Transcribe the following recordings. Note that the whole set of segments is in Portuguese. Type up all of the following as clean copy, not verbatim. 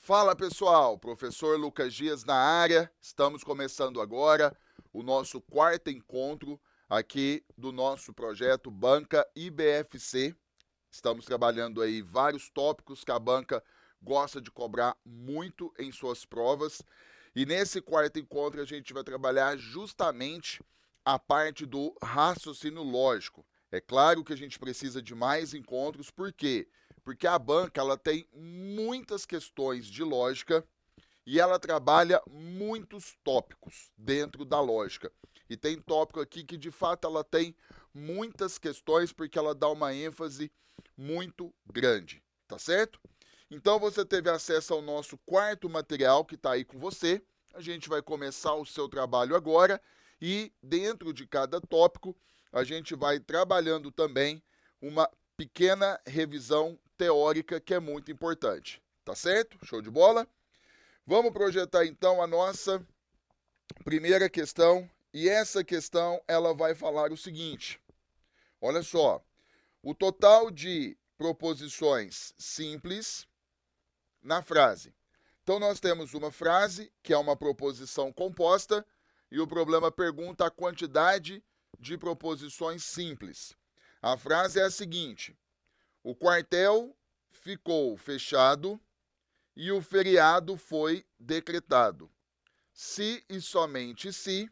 Fala pessoal, professor Lucas Dias na área. Estamos começando agora o nosso quarto encontro aqui do nosso projeto Banca IBFC. Estamos trabalhando aí vários tópicos que a banca gosta de cobrar muito em suas provas. E nesse quarto encontro a gente vai trabalhar justamente a parte do raciocínio lógico. É claro que a gente precisa de mais encontros, por quê? Porque a banca ela tem muitas questões de lógica e ela trabalha muitos tópicos dentro da lógica. E tem tópico aqui que de fato ela tem muitas questões porque ela dá uma ênfase muito grande, tá certo? Então você teve acesso ao nosso quarto material que está aí com você. A gente vai começar o seu trabalho agora e dentro de cada tópico a gente vai trabalhando também uma pequena revisão teórica que é muito importante. Tá certo? Show de bola? Vamos projetar então a nossa primeira questão e essa questão ela vai falar o seguinte: olha só, o total de proposições simples na frase. Então nós temos uma frase que é uma proposição composta e o problema pergunta a quantidade de proposições simples. A frase é a seguinte: o quartel ficou fechado e o feriado foi decretado. Se e somente se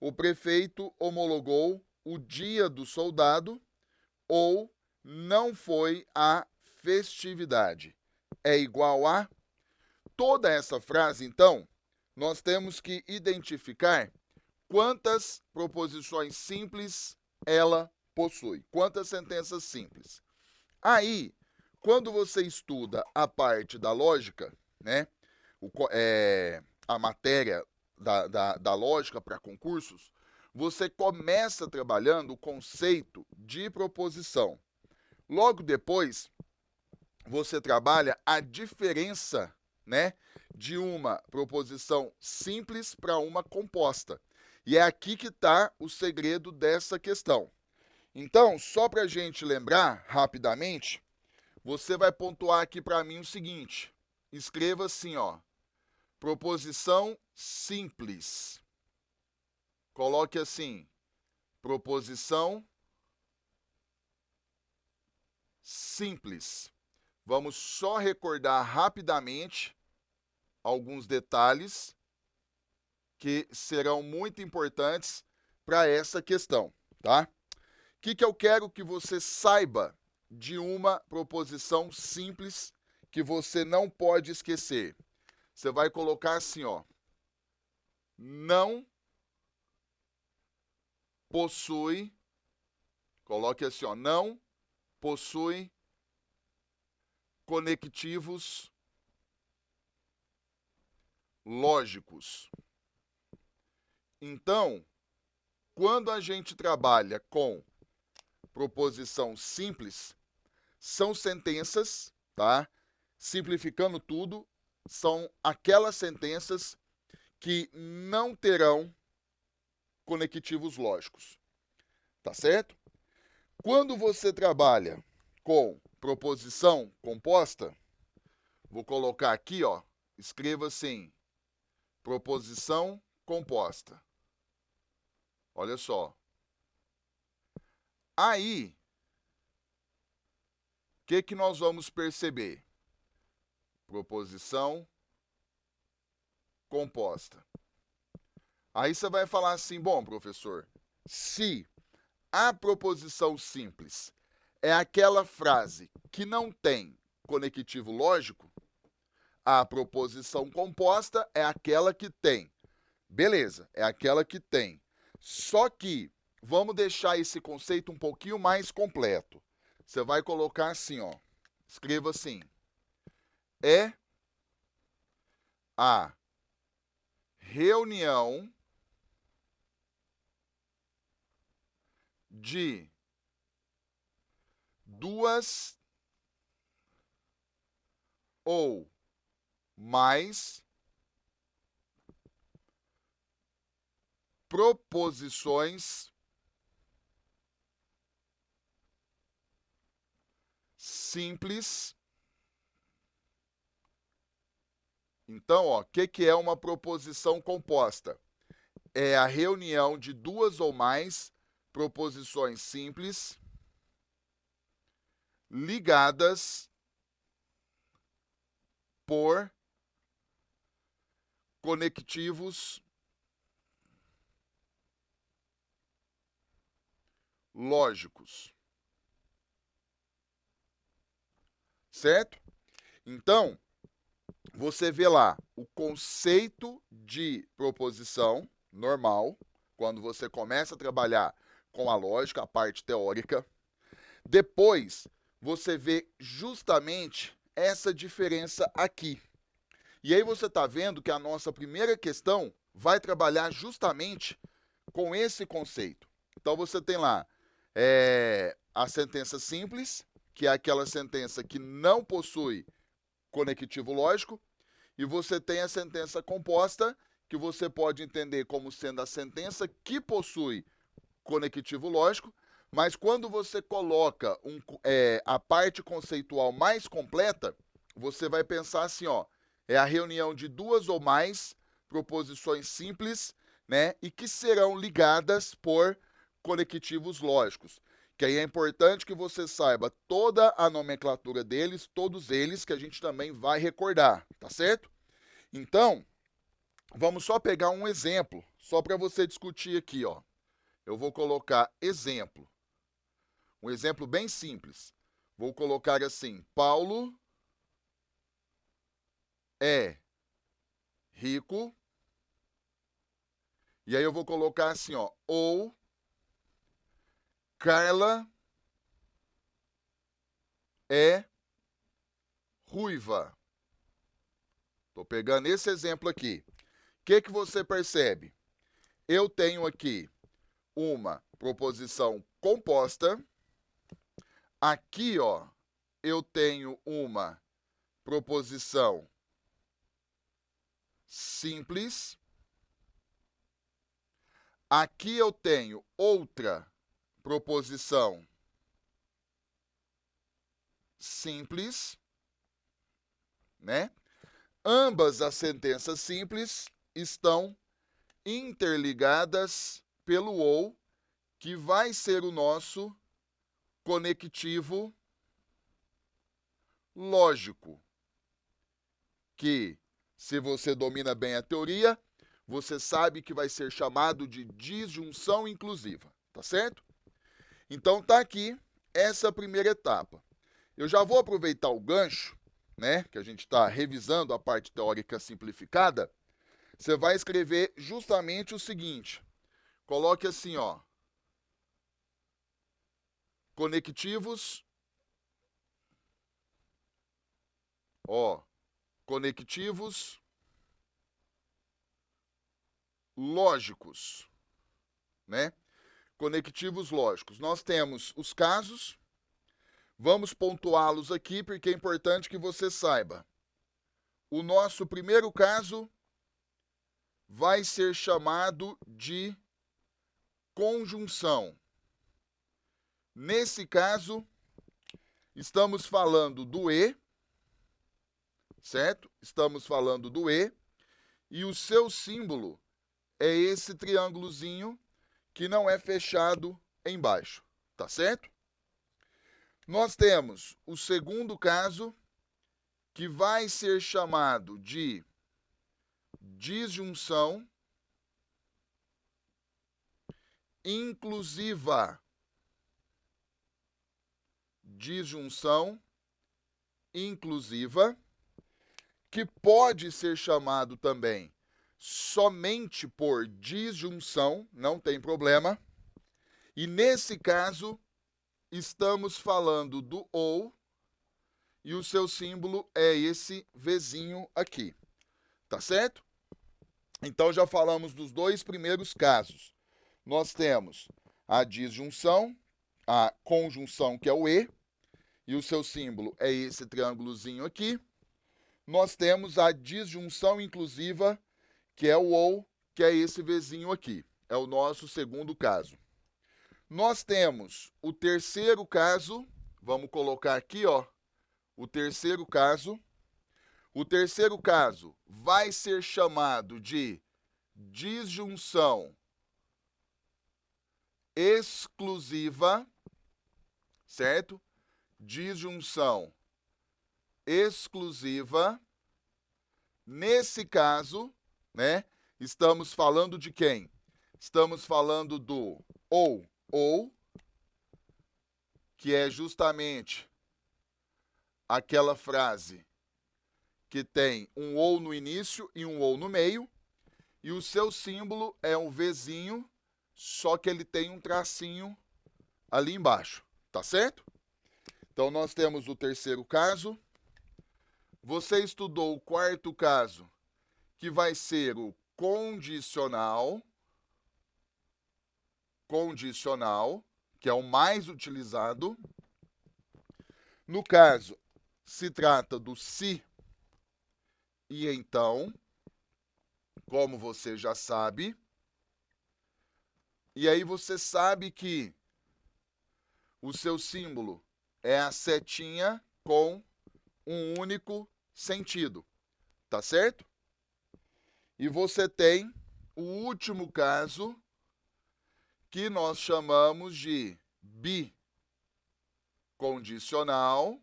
o prefeito homologou o dia do soldado ou não foi a festividade. É igual a toda essa frase, então, nós temos que identificar quantas proposições simples ela possui, quantas sentenças simples. Aí, quando você estuda a parte da lógica, né, a matéria da lógica para concursos, você começa trabalhando o conceito de proposição. Logo depois, você trabalha a diferença, né, de uma proposição simples para uma composta. E é aqui que está o segredo dessa questão. Então, só para a gente lembrar rapidamente, você vai pontuar aqui para mim o seguinte: escreva assim, ó, proposição simples. Coloque assim, proposição simples. Vamos só recordar rapidamente alguns detalhes que serão muito importantes para essa questão, tá? O que eu quero que você saiba de uma proposição simples que você não pode esquecer? Você vai colocar assim, ó, não possui, coloque assim, ó, não possui conectivos lógicos. Então, quando a gente trabalha com proposição simples, são sentenças, tá? Simplificando tudo, são aquelas sentenças que não terão conectivos lógicos, tá certo? Quando você trabalha com proposição composta, vou colocar aqui, ó, escreva assim, proposição composta. Olha só. Aí, o que nós vamos perceber? Proposição composta. Aí você vai falar assim, bom, professor, se a proposição simples é aquela frase que não tem conectivo lógico, a proposição composta é aquela que tem. Beleza, é aquela que tem. Só que vamos deixar esse conceito um pouquinho mais completo. Você vai colocar assim, ó. Escreva assim: é a reunião de duas ou mais proposições simples Então, o que é uma proposição composta? É a reunião de duas ou mais proposições simples ligadas por conectivos lógicos. Certo? Então, você vê lá o conceito de proposição normal, quando você começa a trabalhar com a lógica, a parte teórica. Depois, você vê justamente essa diferença aqui. E aí você está vendo que a nossa primeira questão vai trabalhar justamente com esse conceito. Então você tem lá a sentença simples, que é aquela sentença que não possui conectivo lógico, e você tem a sentença composta, que você pode entender como sendo a sentença que possui conectivo lógico, mas quando você coloca a parte conceitual mais completa, você vai pensar assim, é a reunião de duas ou mais proposições simples, né, e que serão ligadas por conectivos lógicos. Que aí é importante que você saiba toda a nomenclatura deles, todos eles, que a gente também vai recordar, tá certo? Então, vamos só pegar um exemplo, só para você discutir aqui, Eu vou colocar exemplo. Um exemplo bem simples. Vou colocar assim: Paulo é rico. E aí eu vou colocar assim, ou Carla é ruiva. Estou pegando esse exemplo aqui. O que você percebe? Eu tenho aqui uma proposição composta. Aqui, eu tenho uma proposição simples. Aqui eu tenho outra proposição simples, né? Ambas as sentenças simples estão interligadas pelo ou, que vai ser o nosso conectivo lógico, que, se você domina bem a teoria, você sabe que vai ser chamado de disjunção inclusiva, tá certo? Então tá aqui essa primeira etapa. Eu já vou aproveitar o gancho, né, que a gente está revisando a parte teórica simplificada. Você vai escrever justamente o seguinte. Coloque assim, conectivos, conectivos lógicos, né? Conectivos lógicos. Nós temos os casos, vamos pontuá-los aqui porque é importante que você saiba. O nosso primeiro caso vai ser chamado de conjunção. Nesse caso, estamos falando do e, certo? Estamos falando do e o seu símbolo é esse triângulozinho que não é fechado embaixo, tá certo? Nós temos o segundo caso, que vai ser chamado de disjunção inclusiva. Disjunção inclusiva, que pode ser chamado também somente por disjunção, não tem problema. E nesse caso, estamos falando do ou, e o seu símbolo é esse Vzinho aqui. Tá certo? Então já falamos dos dois primeiros casos. Nós temos a disjunção, a conjunção, que é o e o seu símbolo é esse triângulozinho aqui. Nós temos a disjunção inclusiva, que é o ou, que é esse Vzinho aqui. É o nosso segundo caso. Nós temos o terceiro caso, vamos colocar aqui, o terceiro caso. O terceiro caso vai ser chamado de disjunção exclusiva, certo? Disjunção exclusiva. Nesse caso, né, estamos falando de quem? Estamos falando do ou, que é justamente aquela frase que tem um ou no início e um ou no meio, e o seu símbolo é um Vzinho, só que ele tem um tracinho ali embaixo, tá certo? Então, nós temos o terceiro caso. Você estudou o quarto caso, que vai ser o condicional, que é o mais utilizado. No caso, se trata do se e então, como você já sabe. E aí você sabe que o seu símbolo é a setinha com um único sentido, tá certo? E você tem o último caso, que nós chamamos de bicondicional,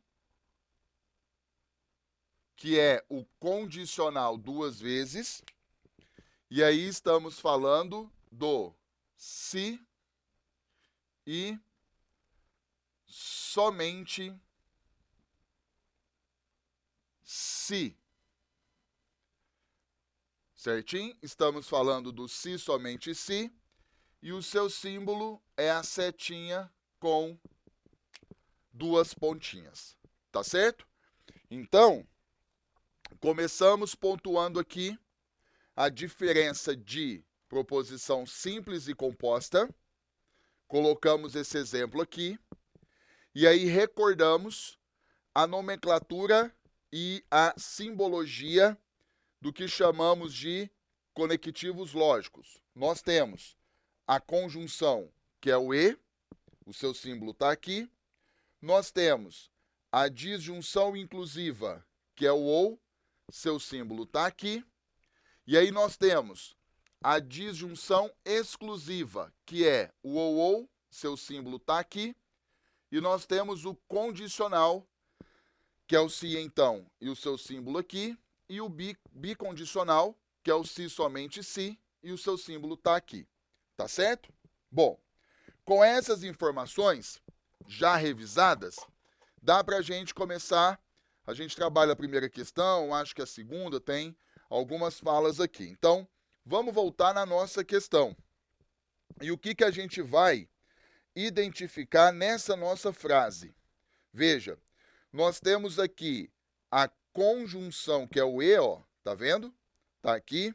que é o condicional duas vezes. E aí estamos falando do se e somente se. Certinho? Estamos falando do se, somente se. E o seu símbolo é a setinha com duas pontinhas. Tá certo? Então, começamos pontuando aqui a diferença de proposição simples e composta. Colocamos esse exemplo aqui. E aí recordamos a nomenclatura e a simbologia do que chamamos de conectivos lógicos. Nós temos a conjunção, que é o e, o seu símbolo está aqui. Nós temos a disjunção inclusiva, que é o ou, seu símbolo está aqui. E aí nós temos a disjunção exclusiva, que é o ou, seu símbolo está aqui. E nós temos o condicional, que é o se então e o seu símbolo aqui. E o bicondicional, que é o se, somente se, e o seu símbolo está aqui. Tá certo? Bom, com essas informações já revisadas, dá para a gente começar. A gente trabalha a primeira questão, acho que a segunda tem algumas falas aqui. Então, vamos voltar na nossa questão. E o que a gente vai identificar nessa nossa frase? Veja, nós temos aqui a conjunção, que é o e, ó, tá vendo? Tá aqui.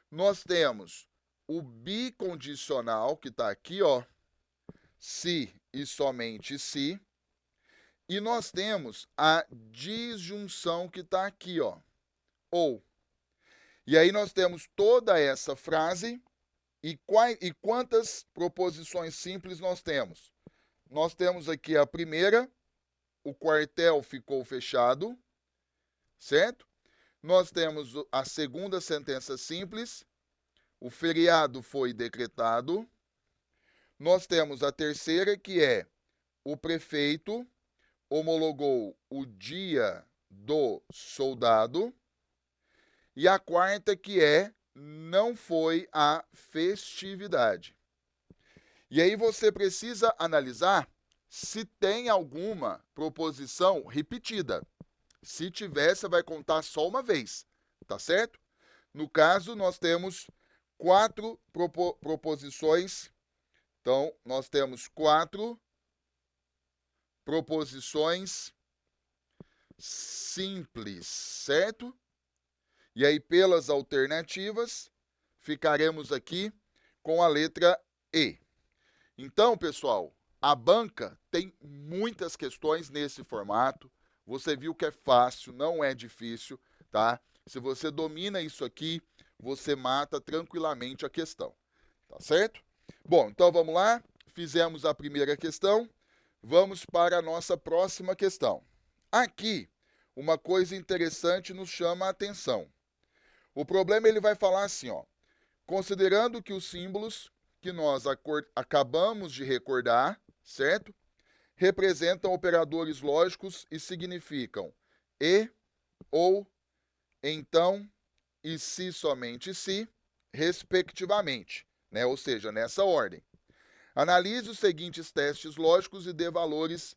Nós temos o bicondicional, que tá aqui, ó, se e somente se. E nós temos a disjunção, que tá aqui, ó, ou. E aí nós temos toda essa frase e quantas proposições simples nós temos? Nós temos aqui a primeira, o quartel ficou fechado, certo? Nós temos a segunda sentença simples, o feriado foi decretado. Nós temos a terceira, que é o prefeito homologou o dia do soldado. E a quarta, que é não foi a festividade. E aí você precisa analisar se tem alguma proposição repetida. Se tiver, você vai contar só uma vez, tá certo? No caso, nós temos 4 proposições. Então, nós temos 4 proposições simples, certo? E aí, pelas alternativas, ficaremos aqui com a letra E. Então, pessoal, a banca tem muitas questões nesse formato. Você viu que é fácil, não é difícil, tá? Se você domina isso aqui, você mata tranquilamente a questão, tá certo? Bom, então vamos lá. Fizemos a primeira questão. Vamos para a nossa próxima questão. Aqui, uma coisa interessante nos chama a atenção. O problema ele vai falar assim, ó, considerando que os símbolos que nós acabamos de recordar, certo? Representam operadores lógicos e significam e, ou, então e se somente se, respectivamente, né? Ou seja, nessa ordem. Analise os seguintes testes lógicos e dê valores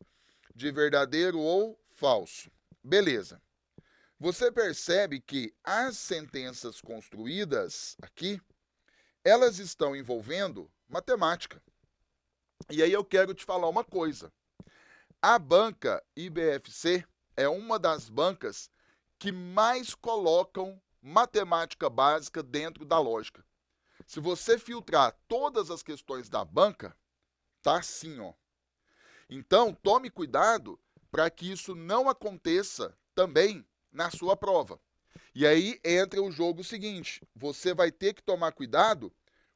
de verdadeiro ou falso. Beleza. Você percebe que as sentenças construídas aqui, elas estão envolvendo matemática. E aí eu quero te falar uma coisa. A banca IBFC é uma das bancas que mais colocam matemática básica dentro da lógica. Se você filtrar todas as questões da banca, tá assim, ó. Então, tome cuidado para que isso não aconteça também na sua prova. E aí entra o jogo seguinte, você vai ter que tomar cuidado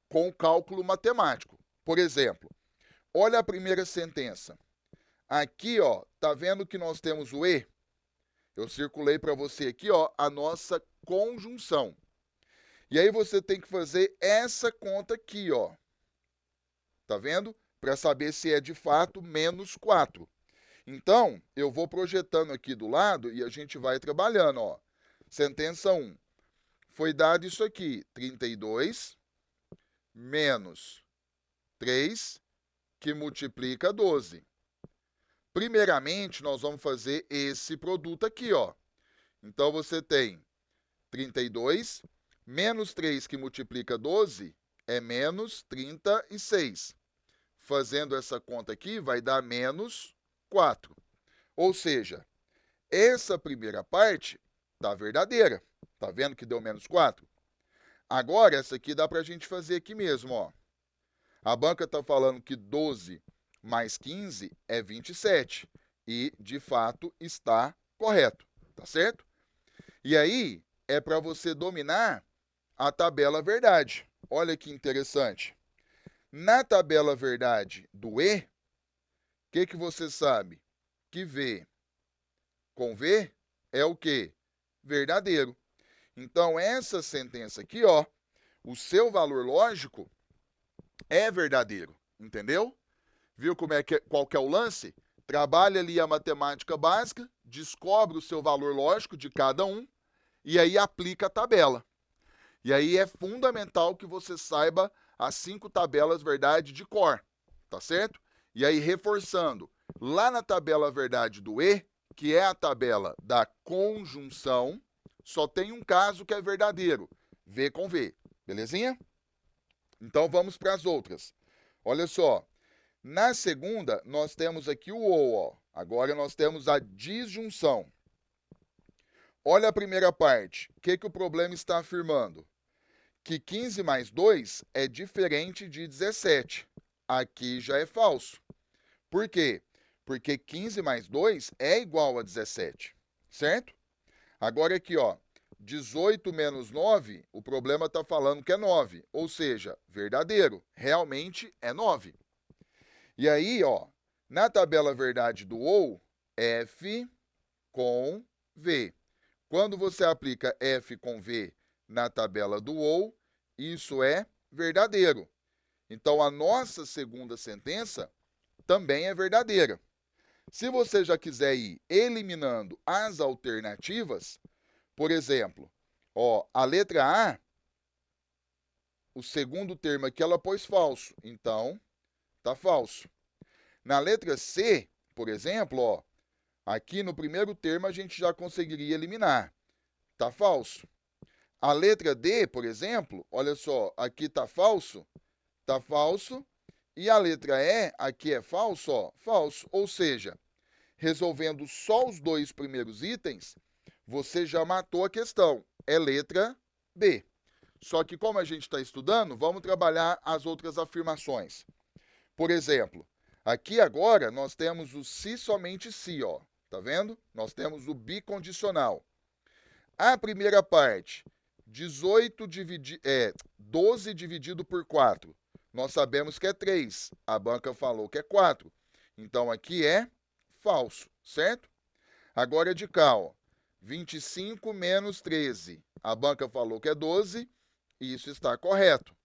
com o cálculo matemático. Por exemplo, olha a primeira sentença. Aqui, ó, tá vendo que nós temos o e? Eu circulei para você aqui, ó, a nossa conjunção. E aí você tem que fazer essa conta aqui, ó. Tá vendo? Para saber se é de fato menos 4. Então, eu vou projetando aqui do lado e a gente vai trabalhando, ó. Sentença 1. Foi dado isso aqui, 32 menos 3, que multiplica 12. Primeiramente, nós vamos fazer esse produto aqui, ó. Então, você tem 32 menos 3, que multiplica 12, é menos 36. Fazendo essa conta aqui, vai dar menos 4. Ou seja, essa primeira parte está verdadeira. Tá vendo que deu menos 4? Agora, essa aqui dá para a gente fazer aqui mesmo, ó. A banca está falando que 12 mais 15 é 27. E, de fato, está correto. Tá certo? E aí, é para você dominar a tabela verdade. Olha que interessante. Na tabela verdade do E, o que você sabe? Que V com V é o quê? Verdadeiro. Então, essa sentença aqui, ó, o seu valor lógico é verdadeiro. Entendeu? Viu qual que é o lance? Trabalha ali a matemática básica, descobre o seu valor lógico de cada um e aí aplica a tabela. E aí é fundamental que você saiba as 5 tabelas verdade de cor, tá certo? E aí reforçando, lá na tabela verdade do E, que é a tabela da conjunção, só tem um caso que é verdadeiro, V com V, belezinha? Então vamos para as outras. Olha só, na segunda nós temos aqui o ou, ó. Agora nós temos a disjunção. Olha a primeira parte, o que o problema está afirmando? Que 15 mais 2 é diferente de 17. Aqui já é falso. Por quê? Porque 15 mais 2 é igual a 17, certo? Agora aqui, ó, 18 menos 9, o problema está falando que é 9, ou seja, verdadeiro, realmente é 9. E aí, ó, na tabela verdade do ou, F com V. Quando você aplica F com V na tabela do ou, isso é verdadeiro. Então, a nossa segunda sentença também é verdadeira. Se você já quiser ir eliminando as alternativas, por exemplo, ó, a letra A, o segundo termo aqui ela pôs falso, então tá falso. Na letra C, por exemplo, ó, aqui no primeiro termo a gente já conseguiria eliminar, tá falso. A letra D, por exemplo, olha só, aqui tá falso, e a letra E, aqui é falso, ó, falso. Ou seja, resolvendo só os 2 primeiros itens, você já matou a questão. É letra B. Só que como a gente está estudando, vamos trabalhar as outras afirmações. Por exemplo, aqui agora nós temos o se somente se, ó. Tá vendo? Nós temos o bicondicional. A primeira parte, 12 dividido por 4. Nós sabemos que é 3. A banca falou que é 4. Então, aqui é falso, certo? Agora de cá, ó. 25 menos 13. A banca falou que é 12, e isso está correto.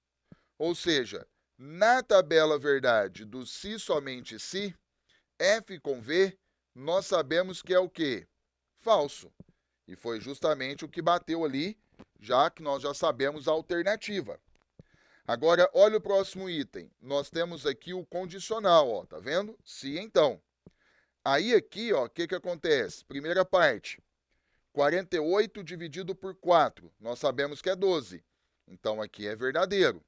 Ou seja, na tabela verdade do se somente se, F com V, nós sabemos que é o quê? Falso. E foi justamente o que bateu ali, já que nós já sabemos a alternativa. Agora, olha o próximo item. Nós temos aqui o condicional, ó, tá vendo? Se então. Aí aqui, ó, o que que acontece? Primeira parte, 48 dividido por 4, nós sabemos que é 12. Então, aqui é verdadeiro.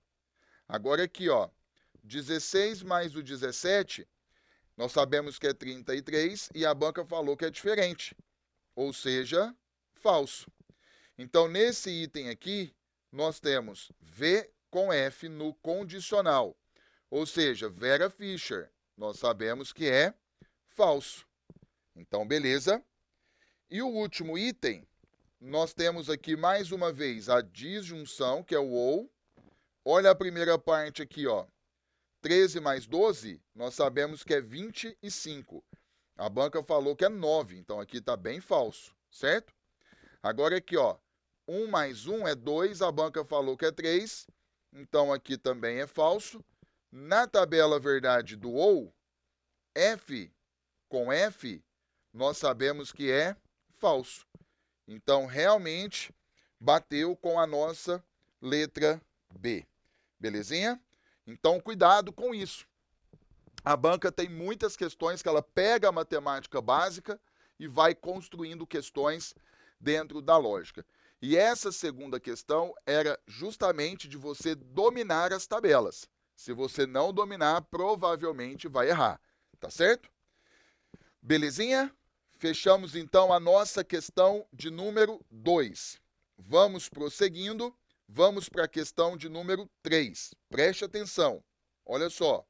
Agora aqui, ó, 16 mais o 17, nós sabemos que é 33 e a banca falou que é diferente. Ou seja, falso. Então, nesse item aqui, nós temos V com F no condicional. Ou seja, Vera Fischer, nós sabemos que é falso. Então, beleza. E o último item, nós temos aqui mais uma vez a disjunção, que é o ou. Olha a primeira parte aqui, ó. 13 mais 12, nós sabemos que é 25. A banca falou que é 9, então aqui está bem falso, certo? Agora aqui, ó, 1 mais 1 é 2, a banca falou que é 3, então aqui também é falso. Na tabela verdade do ou, F com F, nós sabemos que é falso. Então, realmente, bateu com a nossa letra B. Belezinha? Então, cuidado com isso. A banca tem muitas questões que ela pega a matemática básica e vai construindo questões dentro da lógica. E essa segunda questão era justamente de você dominar as tabelas. Se você não dominar, provavelmente vai errar. Tá certo? Belezinha? Fechamos então a nossa questão de número 2. Vamos prosseguindo. Vamos para a questão de número 3. Preste atenção. Olha só.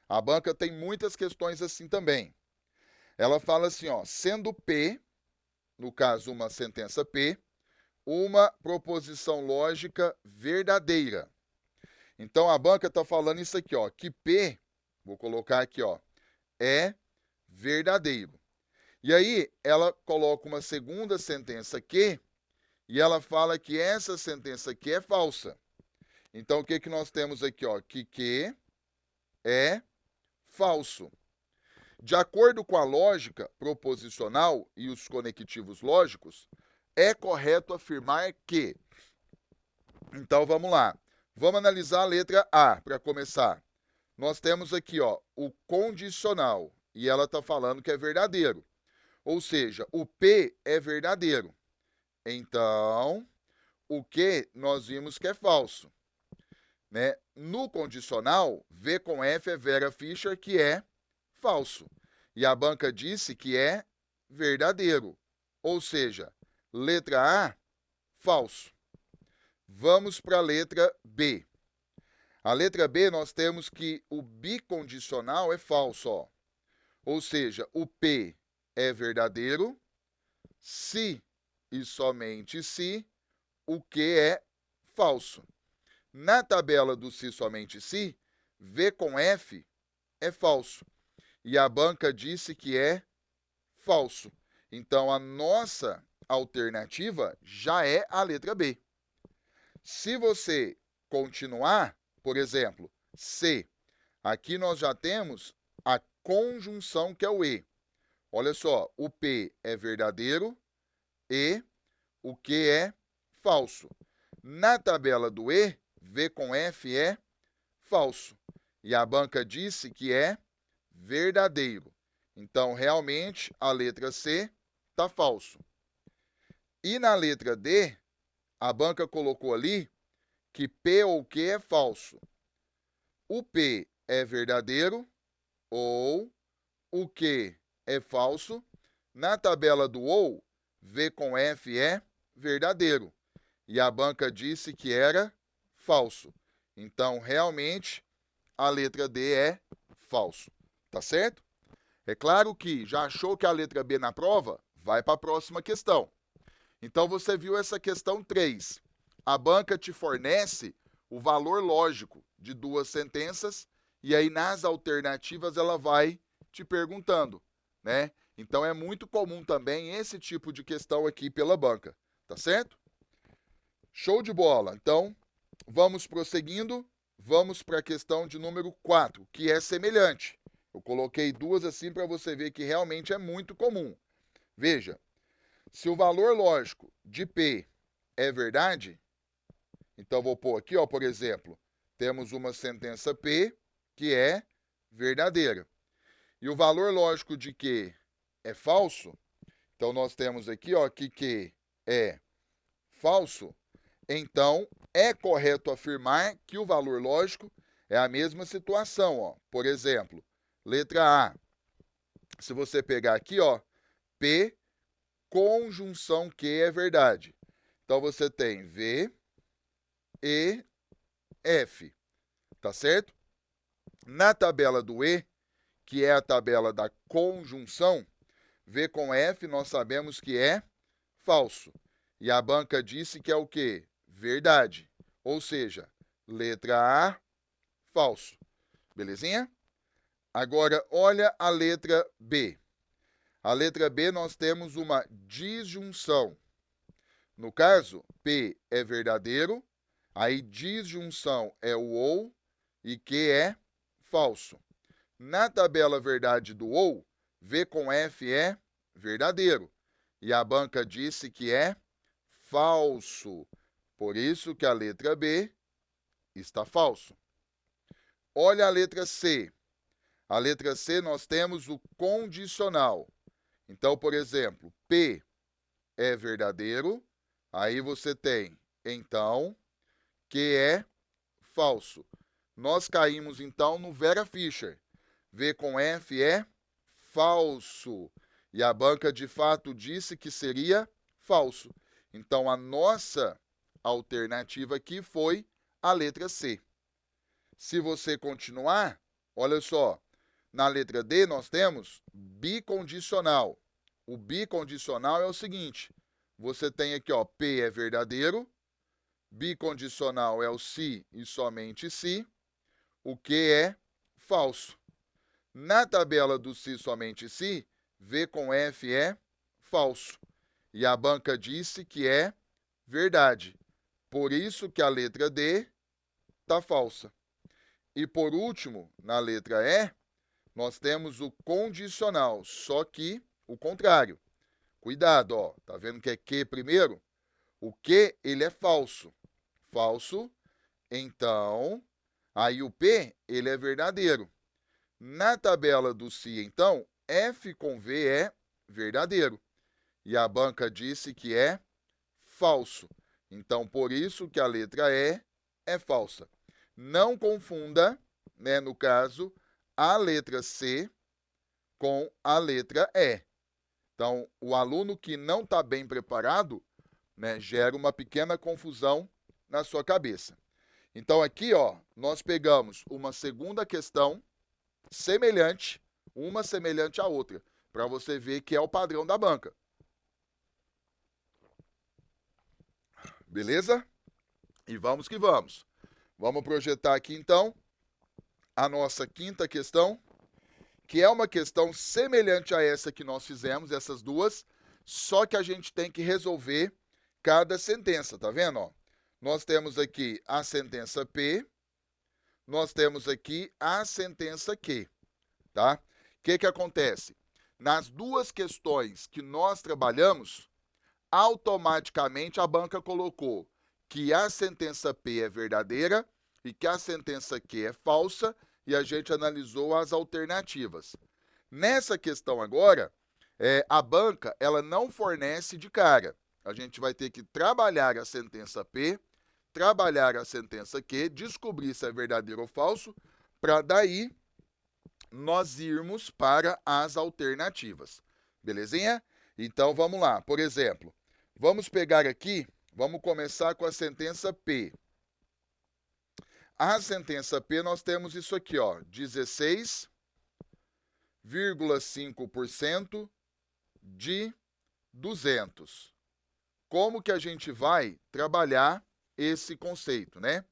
A banca tem muitas questões assim também. Ela fala assim, ó, sendo P, no caso uma sentença P, uma proposição lógica verdadeira. Então a banca está falando isso aqui, ó, que P, vou colocar aqui, ó, é verdadeiro. E aí ela coloca uma segunda sentença Q e ela fala que essa sentença Q é falsa. Então o que que nós temos aqui, ó, que Q é falso. De acordo com a lógica proposicional e os conectivos lógicos, é correto afirmar que. Então vamos lá. Vamos analisar a letra A para começar. Nós temos aqui, ó, o condicional e ela está falando que é verdadeiro. Ou seja, o P é verdadeiro. Então, o Q nós vimos que é falso. Né? No condicional, V com F é Vera Fischer, que é falso. E a banca disse que é verdadeiro. Ou seja, letra A, falso. Vamos para a letra B. A letra B nós temos que o bicondicional é falso. Ó. Ou seja, o P é verdadeiro, se e somente se o Q é falso. Na tabela do se somente se, V com F é falso. E a banca disse que é falso. Então, a nossa alternativa já é a letra B. Se você continuar, por exemplo, C, aqui nós já temos a conjunção que é o E. Olha só, o P é verdadeiro e o Q é falso. Na tabela do E, V com F é falso. E a banca disse que é verdadeiro. Então, realmente, a letra C está falso. E na letra D, a banca colocou ali que P ou Q é falso. O P é verdadeiro ou o Q é falso. Na tabela do ou, V com F é verdadeiro. E a banca disse que era falso. Então, realmente, a letra D é falso. Tá certo? É claro que já achou que a letra B na prova? Vai para a próxima questão. Então, você viu essa questão 3. A banca te fornece o valor lógico de duas sentenças e aí nas alternativas ela vai te perguntando, né? Então é muito comum também esse tipo de questão aqui pela banca, tá certo? Show de bola. Então, vamos prosseguindo, vamos para a questão de número 4, que é semelhante. Eu coloquei duas assim para você ver que realmente é muito comum. Veja, se o valor lógico de P é verdade, então vou pôr aqui, ó, por exemplo, temos uma sentença P que é verdadeira. E o valor lógico de Q é falso, então nós temos aqui, ó, que Q é falso, então é correto afirmar que o valor lógico é a mesma situação, ó. Por exemplo, letra A. Se você pegar aqui, ó, P conjunção Q é verdade. Então você tem V e F, tá certo? Na tabela do E, que é a tabela da conjunção, V com F nós sabemos que é falso. E a banca disse que é o quê? Verdade. Ou seja, letra A, falso. Belezinha? Agora, olha a letra B. A letra B nós temos uma disjunção. No caso, P é verdadeiro, aí disjunção é o ou e Q é falso. Na tabela verdade do ou, V com F é verdadeiro. E a banca disse que é falso. Por isso que a letra B está falso. Olha a letra C. A letra C nós temos o condicional. Então, por exemplo, P é verdadeiro, aí você tem, então, que é falso. Nós caímos, então, no Vera Fischer. V com F é falso. E a banca, de fato, disse que seria falso. Então, a nossa alternativa aqui foi a letra C. Se você continuar, olha só, na letra D nós temos bicondicional. O bicondicional é o seguinte, você tem aqui, ó, P é verdadeiro, bicondicional é o se e somente se, o que é falso. Na tabela do se somente se, V com F é falso. E a banca disse que é verdade. Por isso que a letra D está falsa. E por último, na letra E, nós temos o condicional, só que o contrário. Cuidado, ó, tá vendo que é que primeiro? O que, ele é falso. Falso, então, aí o P, ele é verdadeiro. Na tabela do se, então, F com V é verdadeiro. E a banca disse que é falso. Então, por isso que a letra E é falsa. Não confunda, né, no caso, a letra C com a letra E. Então, o aluno que não está bem preparado, né, gera uma pequena confusão na sua cabeça. Então, aqui, ó, nós pegamos uma segunda questão semelhante, uma semelhante à outra, para você ver que é o padrão da banca. Beleza? E vamos que vamos. Vamos projetar aqui, então, a nossa quinta questão, que é uma questão semelhante a essa que nós fizemos, essas duas, só que a gente tem que resolver cada sentença, tá vendo? Ó? Nós temos aqui a sentença P, nós temos aqui a sentença Q, tá? O que acontece? Nas duas questões que nós trabalhamos, automaticamente a banca colocou que a sentença P é verdadeira e que a sentença Q é falsa, e a gente analisou as alternativas. Nessa questão agora, a banca ela não fornece de cara. A gente vai ter que trabalhar a sentença P, trabalhar a sentença Q, descobrir se é verdadeiro ou falso, para daí nós irmos para as alternativas. Belezinha? Então vamos lá. Por exemplo, vamos pegar aqui, vamos começar com a sentença P. A sentença P, nós temos isso aqui, ó, 16,5% de 200. Como que a gente vai trabalhar esse conceito, né?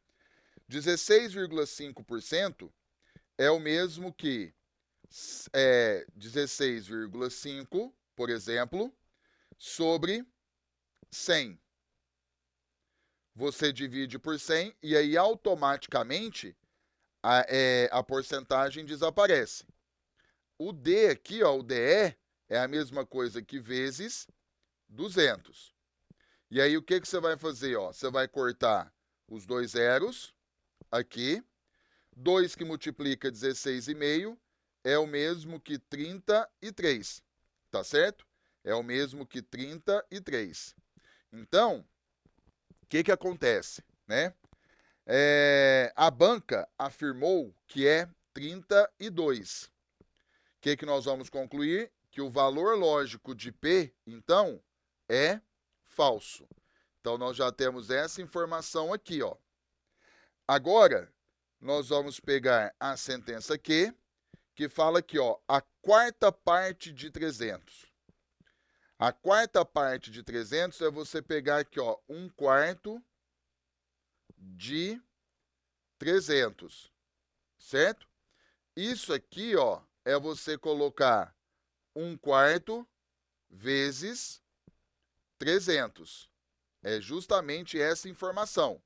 16,5% é o mesmo que 16,5, por exemplo, sobre 100. Você divide por 100 e aí automaticamente a porcentagem desaparece. O D aqui, ó, o DE, é a mesma coisa que vezes 200. E aí o que você vai fazer? Ó? Você vai cortar os dois zeros aqui. 2 que multiplica 16,5 é o mesmo que 33. Tá certo? É o mesmo que 33. Então, o que acontece? Né? A banca afirmou que é 32. O que nós vamos concluir? Que o valor lógico de P, então, é falso. Então, nós já temos essa informação aqui, ó. Agora, nós vamos pegar a sentença Q, que fala aqui, ó, a quarta parte de 300. A quarta parte de 300 é você pegar aqui, ó, 1/4 de 300, certo? Isso aqui, ó, é você colocar 1/4 vezes 300. É justamente essa informação.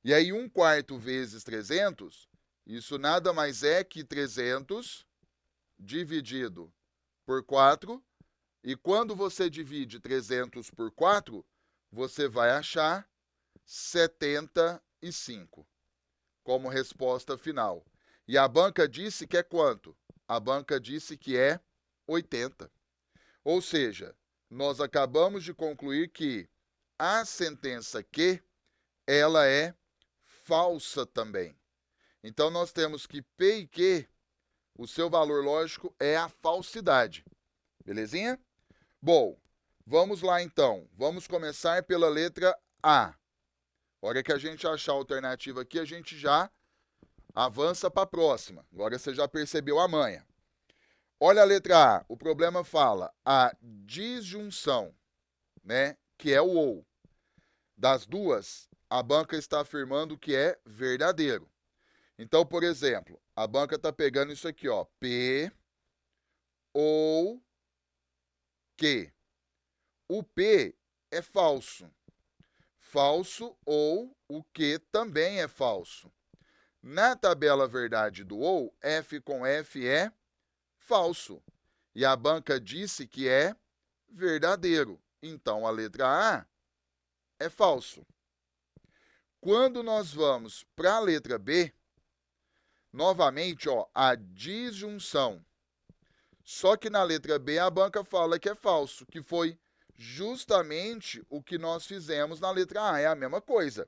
E aí, 1/4 vezes 300, isso nada mais é que 300 dividido por 4. E quando você divide 300 por 4, você vai achar 75 como resposta final. E a banca disse que é quanto? A banca disse que é 80. Ou seja, nós acabamos de concluir que a sentença Q, ela é falsa também. Então, nós temos que P e Q, o seu valor lógico é a falsidade. Belezinha? Bom, vamos lá então. Vamos começar pela letra A. A hora que a gente achar a alternativa aqui, a gente já avança para a próxima. Agora você já percebeu a manha. Olha a letra A. O problema fala a disjunção, né, que é o ou. Das duas, a banca está afirmando que é verdadeiro. Então, por exemplo, a banca está pegando isso aqui, ó, P ou Q. O P é falso. Falso ou o Q também é falso. Na tabela verdade do ou, F com F é falso. E a banca disse que é verdadeiro. Então, a letra A é falso. Quando nós vamos para a letra B, novamente, ó, a disjunção. Só que na letra B a banca fala que é falso, que foi justamente o que nós fizemos na letra A. É a mesma coisa.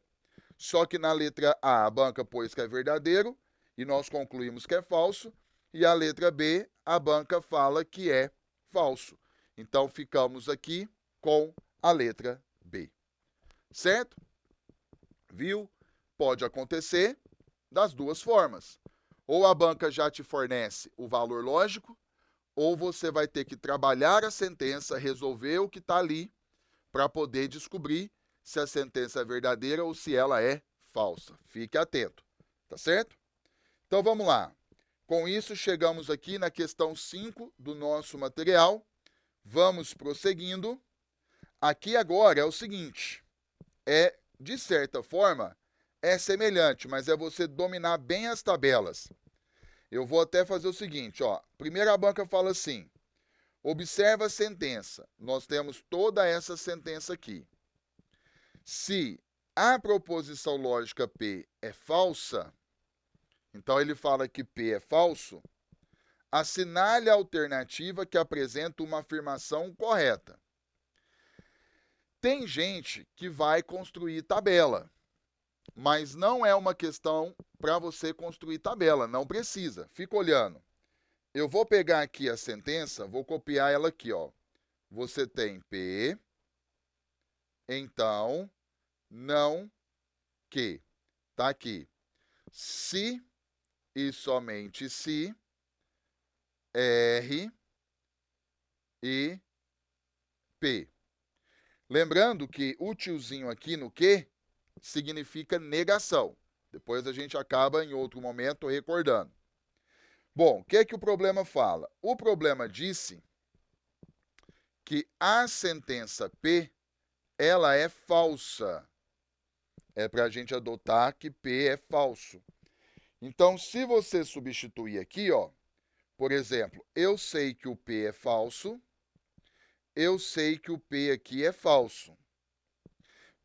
Só que na letra A banca pôs que é verdadeiro e nós concluímos que é falso. E a letra B, a banca fala que é falso. Então, ficamos aqui com a letra B. Certo? Viu? Pode acontecer das duas formas. Ou a banca já te fornece o valor lógico, ou você vai ter que trabalhar a sentença, resolver o que está ali, para poder descobrir se a sentença é verdadeira ou se ela é falsa. Fique atento, tá certo? Então vamos lá. Com isso, chegamos aqui na questão 5 do nosso material. Vamos prosseguindo. Aqui agora é o seguinte, de certa forma, é semelhante, mas é você dominar bem as tabelas. Eu vou até fazer o seguinte, ó. Primeiro a banca fala assim, observa a sentença. Nós temos toda essa sentença aqui. Se a proposição lógica P é falsa, então ele fala que P é falso, assinale a alternativa que apresenta uma afirmação correta. Tem gente que vai construir tabela, mas não é uma questão para você construir tabela, não precisa. Fica olhando. Eu vou pegar aqui a sentença, vou copiar ela aqui, ó. Você tem P, então, não que. Tá aqui. Se e somente se R e P. Lembrando que o tiozinho aqui no que significa negação. Depois a gente acaba em outro momento recordando. Bom, o que é que o problema fala? O problema disse que a sentença P, ela é falsa. É para a gente adotar que P é falso. Então, se você substituir aqui, ó, por exemplo, eu sei que o P é falso, eu sei que o P aqui é falso.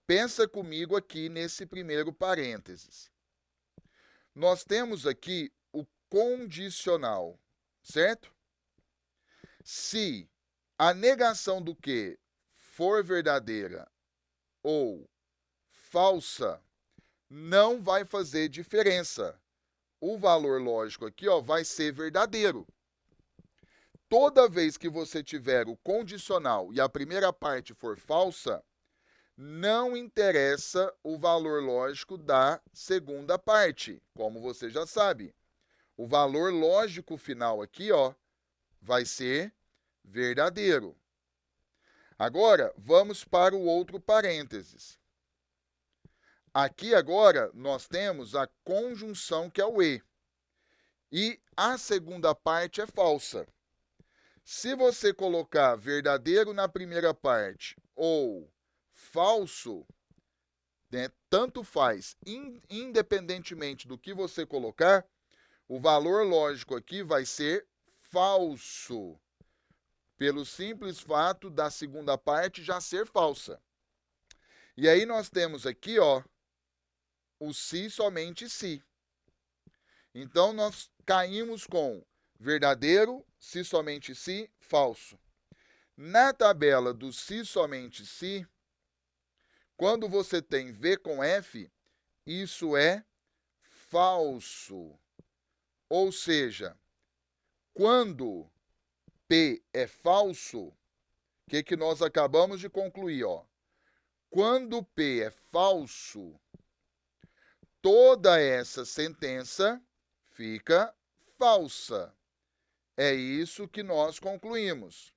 Pensa comigo aqui nesse primeiro parênteses. Nós temos aqui o condicional, certo? Se a negação do Q for verdadeira ou falsa, não vai fazer diferença. O valor lógico aqui, ó, vai ser verdadeiro. Toda vez que você tiver o condicional e a primeira parte for falsa, não interessa o valor lógico da segunda parte, como você já sabe. O valor lógico final aqui, ó, vai ser verdadeiro. Agora, vamos para o outro parênteses. Aqui agora nós temos a conjunção que é o e. E a segunda parte é falsa. Se você colocar verdadeiro na primeira parte ou falso, né, tanto faz, independentemente do que você colocar, o valor lógico aqui vai ser falso, pelo simples fato da segunda parte já ser falsa. E aí nós temos aqui, ó, o se somente se. Então nós caímos com verdadeiro, se somente se, falso. Na tabela do se somente se, quando você tem V com F, isso é falso. Ou seja, quando P é falso, o que nós acabamos de concluir? Ó? Quando P é falso, toda essa sentença fica falsa. É isso que nós concluímos.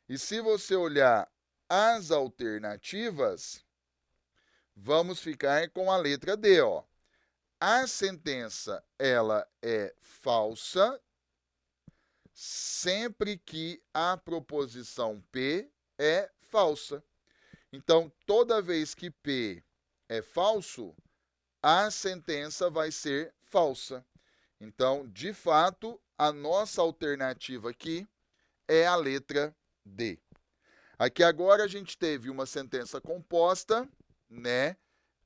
E se você olhar as alternativas, vamos ficar com a letra D, ó. A sentença, ela é falsa sempre que a proposição P é falsa. Então, toda vez que P é falso, a sentença vai ser falsa. Então, de fato, a nossa alternativa aqui é a letra D. Aqui agora a gente teve uma sentença composta, né,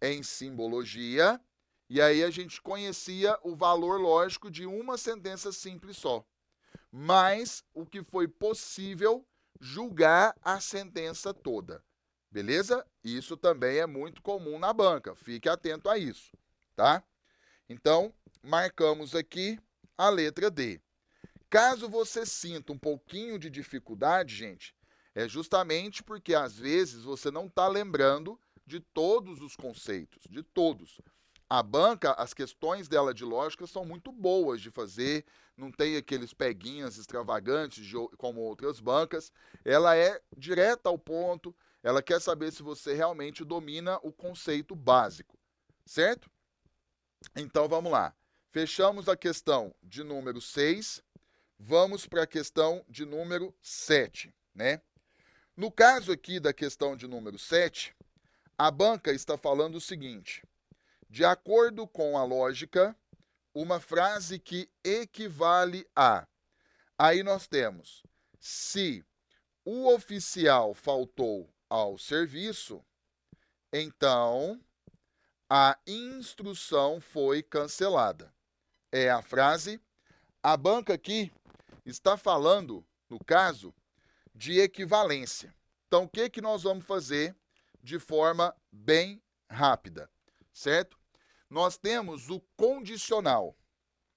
em simbologia, e aí a gente conhecia o valor lógico de uma sentença simples só. Mas o que foi possível julgar a sentença toda. Beleza? Isso também é muito comum na banca. Fique atento a isso, tá? Então, marcamos aqui a letra D. Caso você sinta um pouquinho de dificuldade, gente, é justamente porque às vezes você não está lembrando de todos os conceitos, de todos. A banca, as questões dela de lógica são muito boas de fazer, não tem aqueles peguinhas extravagantes como outras bancas. Ela é direta ao ponto, ela quer saber se você realmente domina o conceito básico, certo? Então vamos lá. Fechamos a questão de número 6, vamos para a questão de número 7, né? No caso aqui da questão de número 7, a banca está falando o seguinte: de acordo com a lógica, uma frase que equivale a. Aí nós temos: se o oficial faltou ao serviço, então a instrução foi cancelada. É a frase. A banca aqui está falando, no caso, de equivalência. Então, o que nós vamos fazer de forma bem rápida, certo? Nós temos o condicional,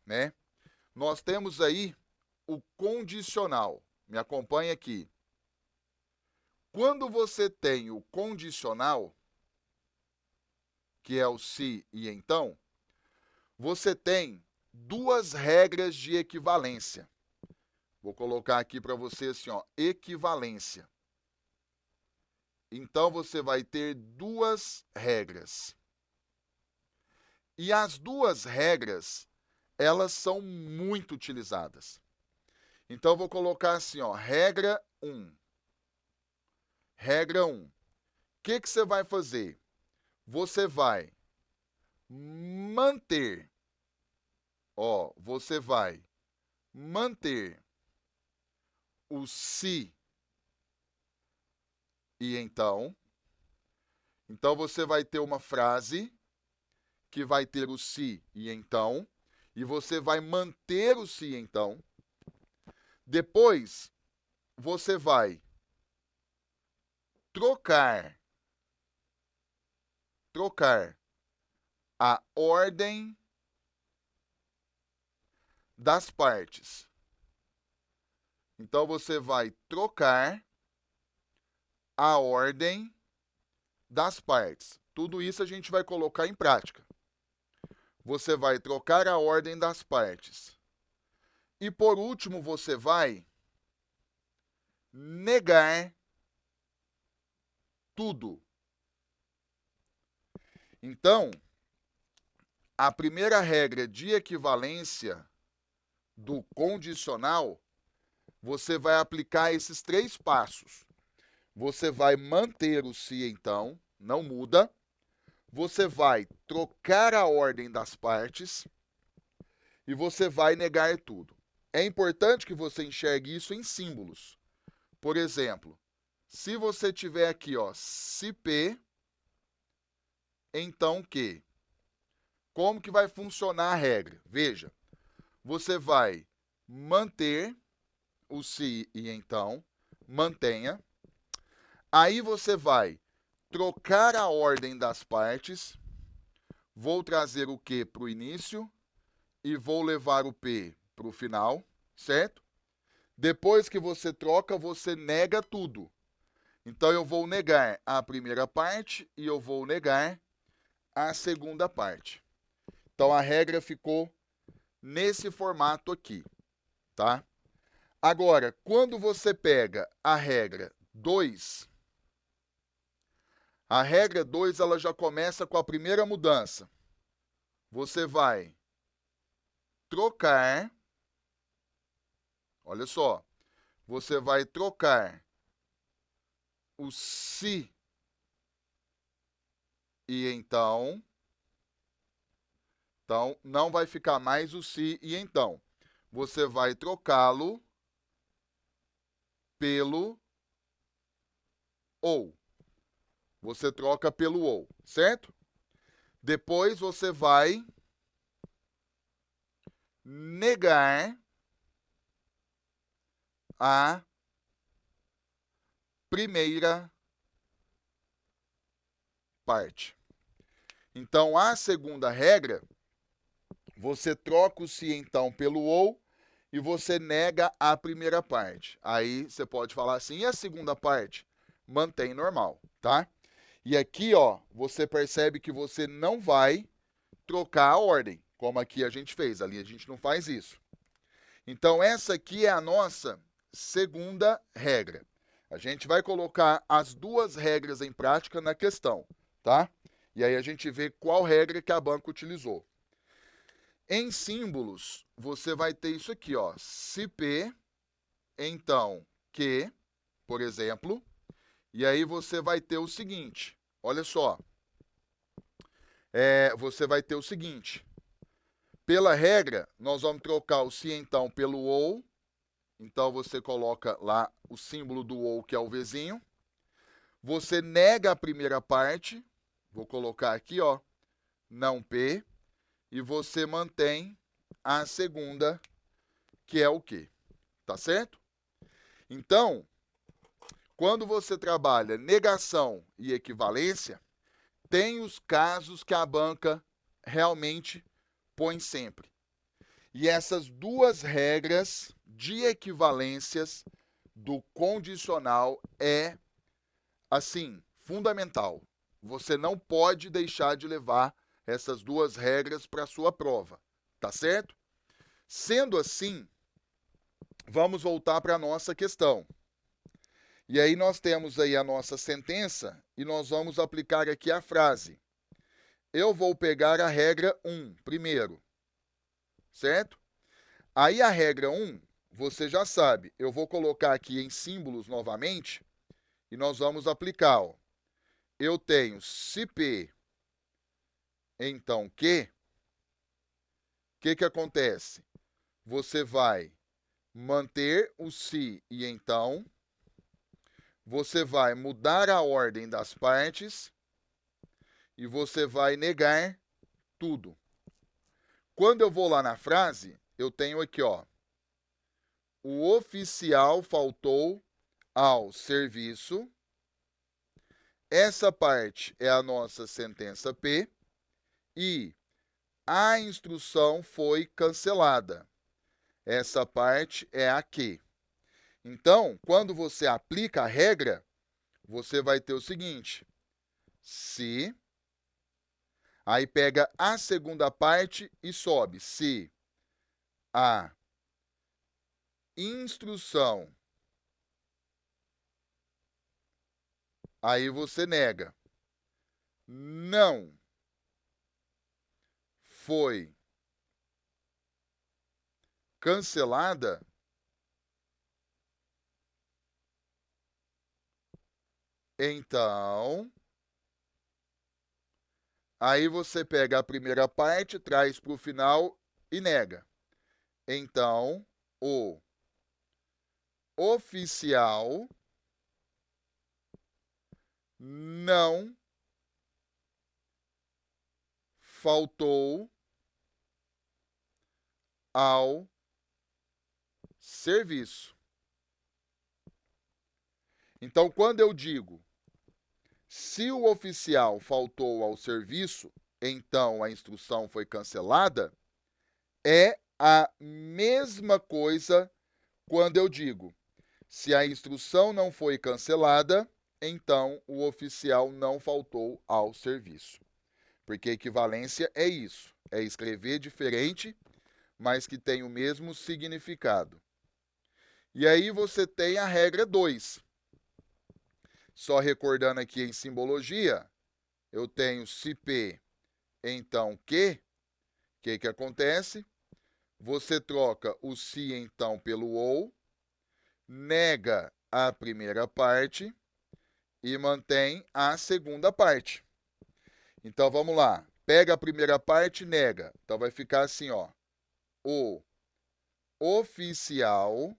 né? Nós temos aí o condicional. Me acompanha aqui. Quando você tem o condicional, que é o se e então, você tem duas regras de equivalência. Vou colocar aqui para você assim, ó, equivalência. Então você vai ter duas regras. E as duas regras, elas são muito utilizadas. Então, eu vou colocar assim, ó, regra 1. Regra 1. O que você vai fazer? Você vai manter, ó, você vai manter o se e então. Então, você vai ter uma frase que vai ter o se e então, e você vai manter o se e então. Depois, você vai trocar a ordem das partes. Então, você vai trocar a ordem das partes. Tudo isso a gente vai colocar em prática. Você vai trocar a ordem das partes. E, por último, você vai negar tudo. Então, a primeira regra de equivalência do condicional, você vai aplicar esses 3 passos. Você vai manter o se então, não muda. Você vai trocar a ordem das partes e você vai negar tudo. É importante que você enxergue isso em símbolos. Por exemplo, se você tiver aqui, ó, se P, então Q. Como que vai funcionar a regra? Veja, você vai manter o se e então, mantenha. Aí você vai trocar a ordem das partes, vou trazer o Q para o início e vou levar o P para o final, certo? Depois que você troca, você nega tudo. Então, eu vou negar a primeira parte e eu vou negar a segunda parte. Então, a regra ficou nesse formato aqui, tá? Agora, quando você pega a regra 2, a regra 2 ela já começa com a primeira mudança. Você vai trocar, olha só, você vai trocar o se e então não vai ficar mais o se e então. Você vai trocá-lo pelo ou. Você troca pelo ou, certo? Depois você vai negar a primeira parte. Então, a segunda regra, você troca o se então pelo ou e você nega a primeira parte. Aí você pode falar assim, e a segunda parte? Mantém normal, tá? E aqui, ó, você percebe que você não vai trocar a ordem, como aqui a gente fez. Ali a gente não faz isso. Então, essa aqui é a nossa segunda regra. A gente vai colocar as 2 regras em prática na questão, tá? E aí a gente vê qual regra que a banca utilizou. Em símbolos, você vai ter isso aqui, ó. Se P, então Q, por exemplo. E aí você vai ter o seguinte, olha só. Você vai ter o seguinte. Pela regra, nós vamos trocar o se então pelo ou. Então, você coloca lá o símbolo do ou, que é o Vzinho. Você nega a primeira parte. Vou colocar aqui, ó, não P. E você mantém a segunda, que é o Q. Tá certo? Então, quando você trabalha negação e equivalência, tem os casos que a banca realmente põe sempre. E essas 2 regras de equivalências do condicional é, assim, fundamental. Você não pode deixar de levar essas 2 regras para a sua prova, tá certo? Sendo assim, vamos voltar para a nossa questão. E aí nós temos aí a nossa sentença e nós vamos aplicar aqui a frase. Eu vou pegar a regra 1 primeiro. certo? Aí a regra 1, você já sabe. Eu vou colocar aqui em símbolos novamente e nós vamos aplicar. Ó. Eu tenho se P, então Q, o que acontece? Você vai manter o se e então, você vai mudar a ordem das partes e você vai negar tudo. Quando eu vou lá na frase, eu tenho aqui, ó, o oficial faltou ao serviço. Essa parte é a nossa sentença P e a instrução foi cancelada. Essa parte é a Q. Então, quando você aplica a regra, você vai ter o seguinte: se, aí pega a segunda parte e sobe. Se a instrução, aí você nega, não foi cancelada, então, aí você pega a primeira parte, traz para o final e nega. Então, o oficial não faltou ao serviço. Então, quando eu digo se o oficial faltou ao serviço, então a instrução foi cancelada, é a mesma coisa quando eu digo se a instrução não foi cancelada, então o oficial não faltou ao serviço. Porque equivalência é isso, é escrever diferente, mas que tem o mesmo significado. E aí você tem a regra 2. Só recordando aqui em simbologia, eu tenho se P, então Q. O que acontece? Você troca o se então pelo ou, nega a primeira parte e mantém a segunda parte. Então vamos lá. Pega a primeira parte e nega. Então vai ficar assim, ó. O oficial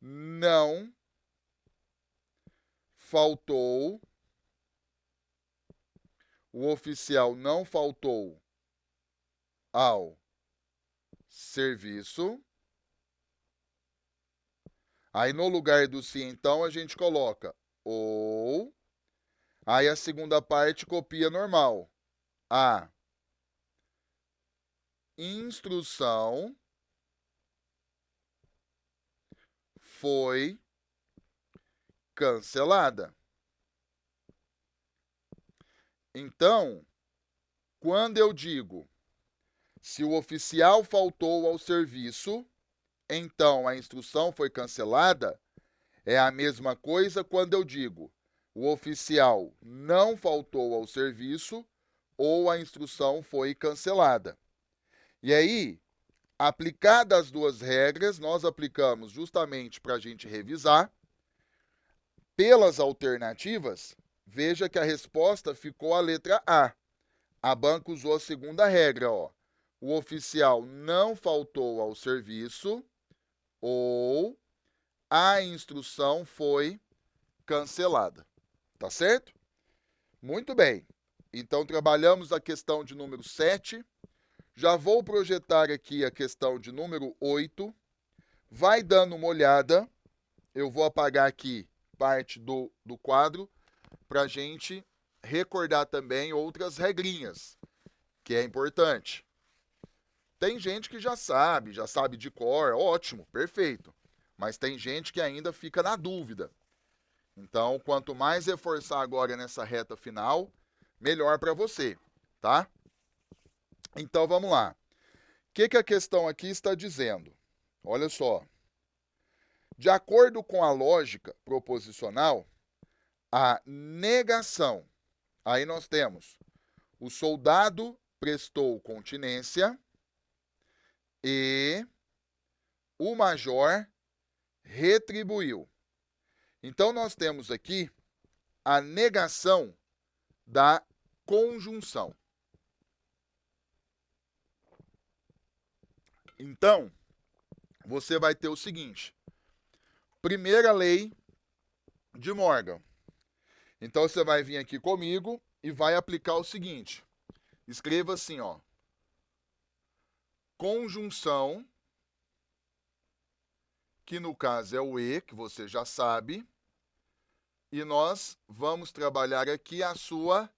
não faltou. O oficial não faltou ao serviço. Aí no lugar do se então a gente coloca ou. Aí a segunda parte copia normal. A instrução foi cancelada. Então, quando eu digo se o oficial faltou ao serviço, então a instrução foi cancelada, é a mesma coisa quando eu digo o oficial não faltou ao serviço ou a instrução foi cancelada. E aí, aplicadas as duas regras, nós aplicamos justamente para a gente revisar. Pelas alternativas, veja que a resposta ficou a letra A. A banca usou a segunda regra, ó. O oficial não faltou ao serviço ou a instrução foi cancelada. Tá certo? Muito bem. Então, trabalhamos a questão de número 7. Já vou projetar aqui a questão de número 8. Vai dando uma olhada. Eu vou apagar aqui parte do quadro para a gente recordar também outras regrinhas, que é importante. Tem gente que já sabe de cor, ótimo, perfeito. Mas tem gente que ainda fica na dúvida. Então, quanto mais reforçar agora nessa reta final, melhor para você, tá? Então, vamos lá. O que a questão aqui está dizendo? Olha só. De acordo com a lógica proposicional, a negação, aí nós temos o soldado prestou continência e o major retribuiu. Então, nós temos aqui a negação da conjunção. Então, você vai ter o seguinte. Primeira lei de Morgan. Então, você vai vir aqui comigo e vai aplicar o seguinte. Escreva assim, ó. Conjunção, que no caso é o E, que você já sabe. E nós vamos trabalhar aqui a sua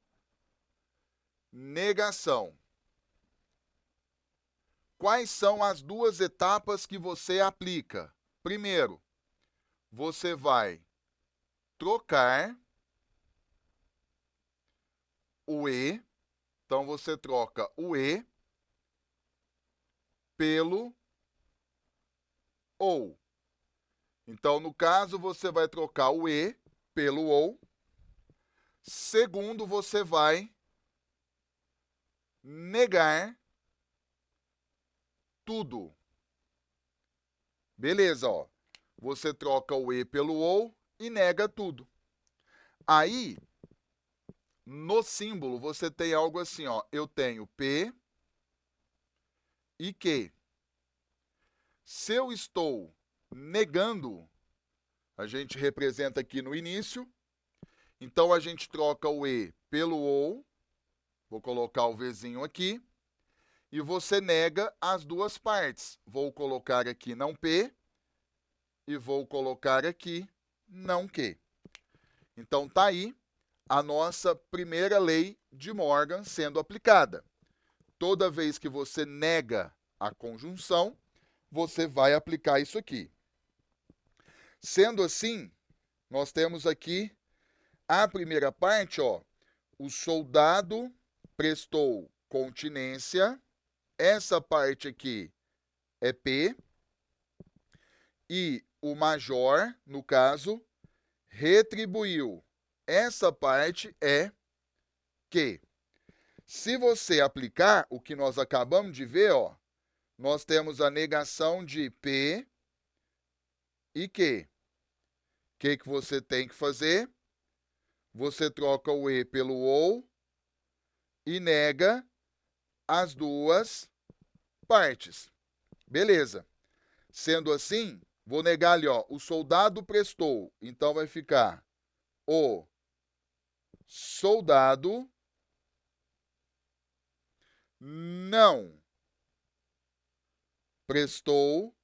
negação. Quais são as duas etapas que você aplica? Primeiro, você vai trocar o E. Então, você troca o E pelo OU. Então, no caso, você vai trocar o E pelo OU. Segundo, você vai negar tudo. Beleza, ó. Você troca o E pelo OU e nega tudo. Aí, no símbolo, você tem algo assim, ó. Eu tenho P e Q. Se eu estou negando, a gente representa aqui no início. Então, a gente troca o E pelo OU. Vou colocar o Vzinho aqui. E você nega as duas partes. Vou colocar aqui não P e vou colocar aqui não Q. Então, tá aí a nossa primeira lei de Morgan sendo aplicada. Toda vez que você nega a conjunção, você vai aplicar isso aqui. Sendo assim, nós temos aqui a primeira parte, ó. O soldado prestou continência. Essa parte aqui é P. E o major, no caso, retribuiu. Essa parte é Q. Se você aplicar o que nós acabamos de ver, ó, nós temos a negação de P e Q. O que você tem que fazer? Você troca o E pelo OU e nega as duas partes. Beleza. Sendo assim, vou negar ali, ó, o soldado prestou. Então, vai ficar o soldado não prestou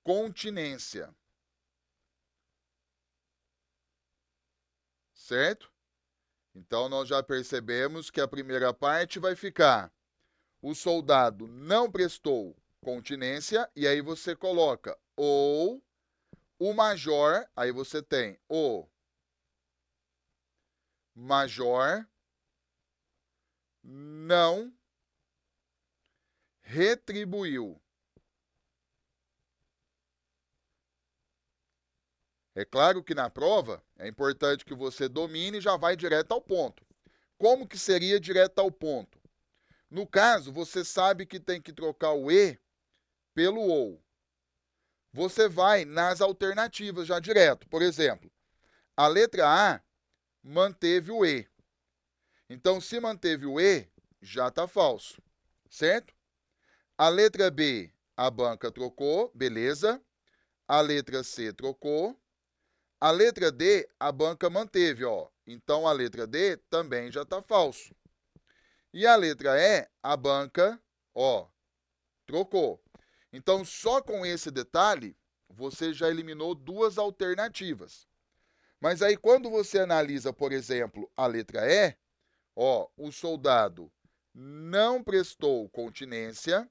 continência. Certo? Então, nós já percebemos que a primeira parte vai ficar o soldado não prestou continência, e aí você coloca ou o major, aí você tem o major não retribuiu. É claro que na prova é importante que você domine e já vai direto ao ponto. Como que seria direto ao ponto? No caso, você sabe que tem que trocar o E pelo OU. Você vai nas alternativas já direto. Por exemplo, a letra A manteve o E. Então, se manteve o E, já está falso, certo? A letra B, a banca trocou, beleza. A letra C trocou. A letra D, a banca manteve, ó. Então, a letra D também já está falso. E a letra E, a banca, ó, trocou. Então, só com esse detalhe, você já eliminou duas alternativas. Mas aí, quando você analisa, por exemplo, a letra E, ó, o soldado não prestou continência,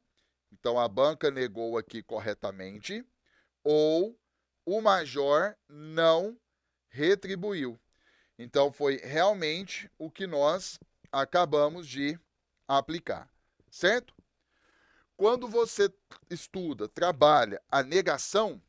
então a banca negou aqui corretamente, ou o major não retribuiu. Então, foi realmente o que nós acabamos de aplicar, certo? Quando você estuda, trabalha a negação,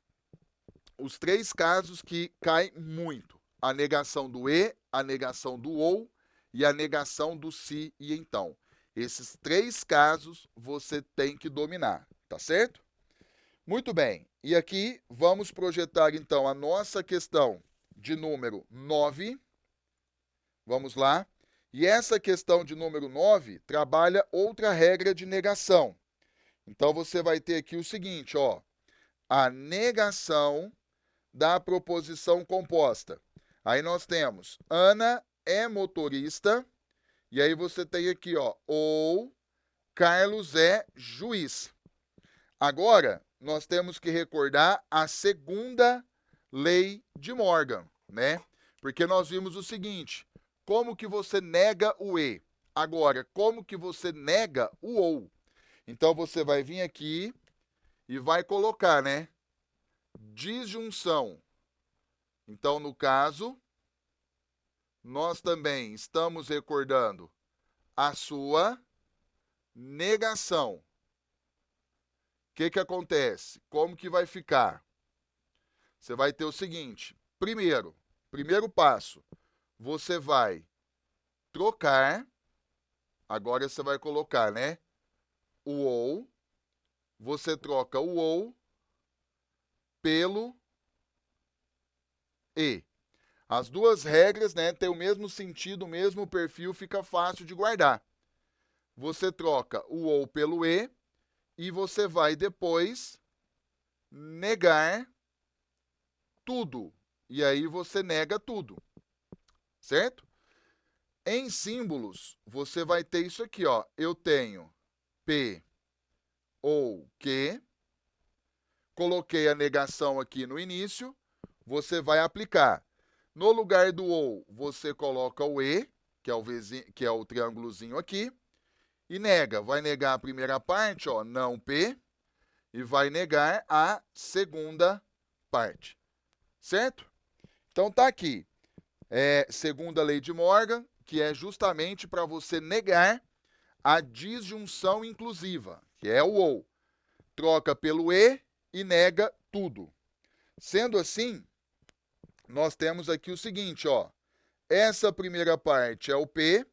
os três casos que caem muito: a negação do E, a negação do OU e a negação do se e então. Esses 3 casos você tem que dominar, tá certo? Muito bem, e aqui vamos projetar então a nossa questão de número 9. Vamos lá. E essa questão de número 9 trabalha outra regra de negação. Então você vai ter aqui o seguinte, ó, a negação da proposição composta. Aí nós temos Ana é motorista, e aí você tem aqui, ó, ou Carlos é juiz. Agora, nós temos que recordar a segunda lei de Morgan, né? Porque nós vimos o seguinte, como que você nega o e? Agora, como que você nega o ou? Então, você vai vir aqui e vai colocar, né? Disjunção. Então, no caso, nós também estamos recordando a sua negação. O que acontece? Como que vai ficar? Você vai ter o seguinte, primeiro passo, você vai trocar, agora você vai colocar, né? O ou, você troca o ou pelo e. As duas regras, né, têm o mesmo sentido, o mesmo perfil, fica fácil de guardar. Você troca o ou pelo e você vai depois negar tudo. E aí você nega tudo, certo? Em símbolos, você vai ter isso aqui, ó. Eu tenho P ou Q, coloquei a negação aqui no início, você vai aplicar. No lugar do ou, você coloca o e, que é o triângulozinho aqui, e nega. Vai negar a primeira parte, ó, não P, e vai negar a segunda parte, certo? Então tá aqui, segunda lei de Morgan, que é justamente para você negar a disjunção inclusiva, que é o ou. Troca pelo e nega tudo. Sendo assim, nós temos aqui o seguinte, ó. Essa primeira parte é o P,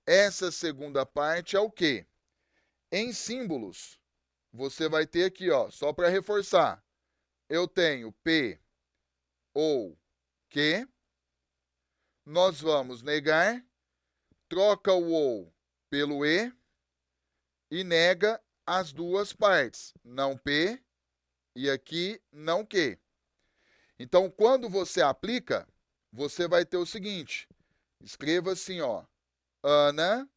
essa segunda parte é o Q. Em símbolos, você vai ter aqui, ó, só para reforçar. Eu tenho P ou Q. Nós vamos negar, troca o ou pelo e nega as duas partes, não P e aqui não Q. Então, quando você aplica, você vai ter o seguinte, escreva assim, ó, Ana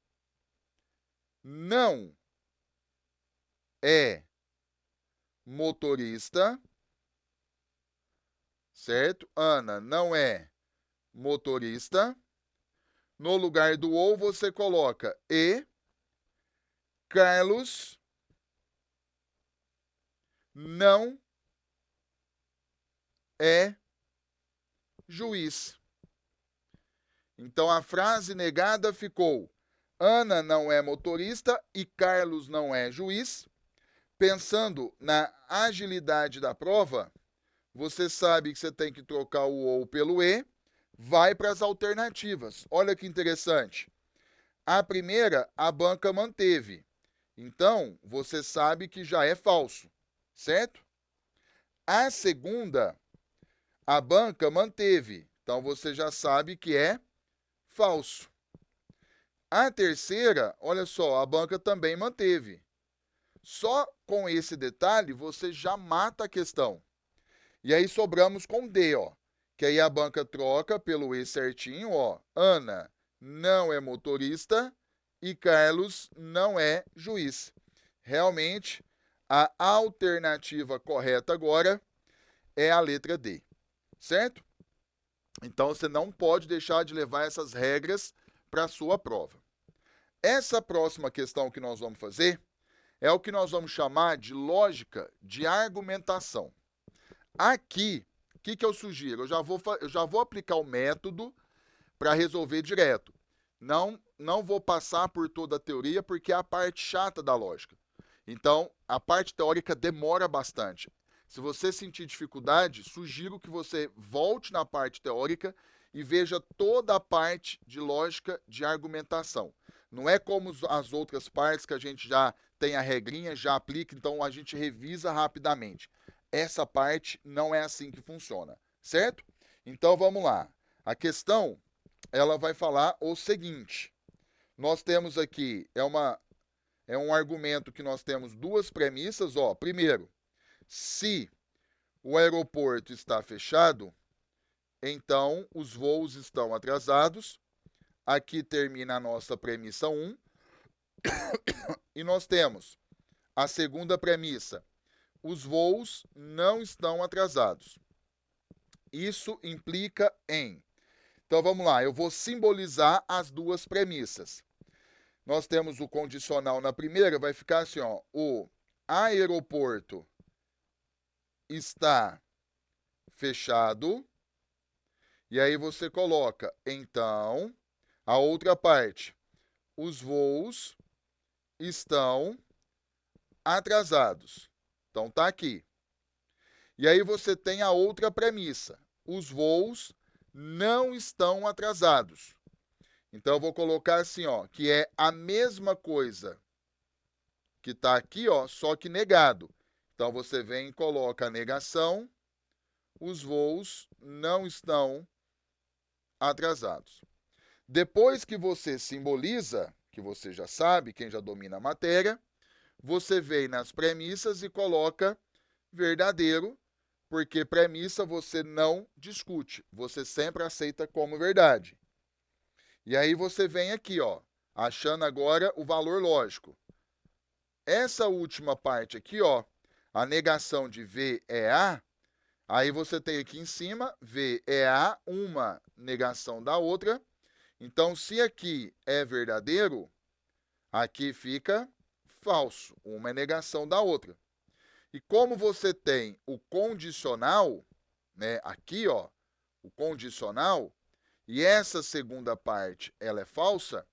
não é motorista, certo? Ana não é motorista. No lugar do ou, você coloca e Carlos não é juiz. Então, a frase negada ficou Ana não é motorista e Carlos não é juiz. Pensando na agilidade da prova, você sabe que você tem que trocar o ou pelo e, vai para as alternativas. Olha que interessante. A primeira, a banca manteve. Então, você sabe que já é falso, certo? A segunda, a banca manteve. Então, você já sabe que é falso. A terceira, olha só, a banca também manteve. Só com esse detalhe, você já mata a questão. E aí sobramos com D, ó. Que aí a banca troca pelo E certinho, ó. Ana não é motorista e Carlos não é juiz. Realmente, a alternativa correta agora é a letra D, certo? Então, você não pode deixar de levar essas regras para a sua prova. Essa próxima questão que nós vamos fazer é o que nós vamos chamar de lógica de argumentação. Aqui, o que eu sugiro? Eu já vou aplicar o método para resolver direto. Não vou passar por toda a teoria, porque é a parte chata da lógica. Então, a parte teórica demora bastante. Se você sentir dificuldade, sugiro que você volte na parte teórica e veja toda a parte de lógica de argumentação. Não é como as outras partes que a gente já tem a regrinha, já aplica, então a gente revisa rapidamente. Essa parte não é assim que funciona, certo? Então vamos lá. A questão, ela vai falar o seguinte. Nós temos aqui, é um argumento que nós temos duas premissas, ó. Primeiro, se o aeroporto está fechado, então os voos estão atrasados. Aqui termina a nossa premissa 1. E nós temos a segunda premissa. Os voos não estão atrasados. Isso implica em... Então vamos lá, eu vou simbolizar as duas premissas. Nós temos o condicional na primeira, vai ficar assim, ó. O aeroporto está fechado. E aí você coloca, então, a outra parte. Os voos estão atrasados. Então tá aqui. E aí você tem a outra premissa. Os voos não estão atrasados. Então eu vou colocar assim, ó, que é a mesma coisa que está aqui, ó, só que negado. Então você vem e coloca a negação. Os voos não estão atrasados. Depois que você simboliza, que você já sabe, quem já domina a matéria, você vem nas premissas e coloca verdadeiro, porque premissa você não discute, você sempre aceita como verdade. E aí você vem aqui, ó, achando agora o valor lógico. Essa última parte aqui, ó, a negação de V é A, aí você tem aqui em cima, V é A, uma negação da outra. Então, se aqui é verdadeiro, aqui fica falso, uma é negação da outra. E como você tem o condicional, né, aqui, ó, o condicional, e essa segunda parte, ela é falsa,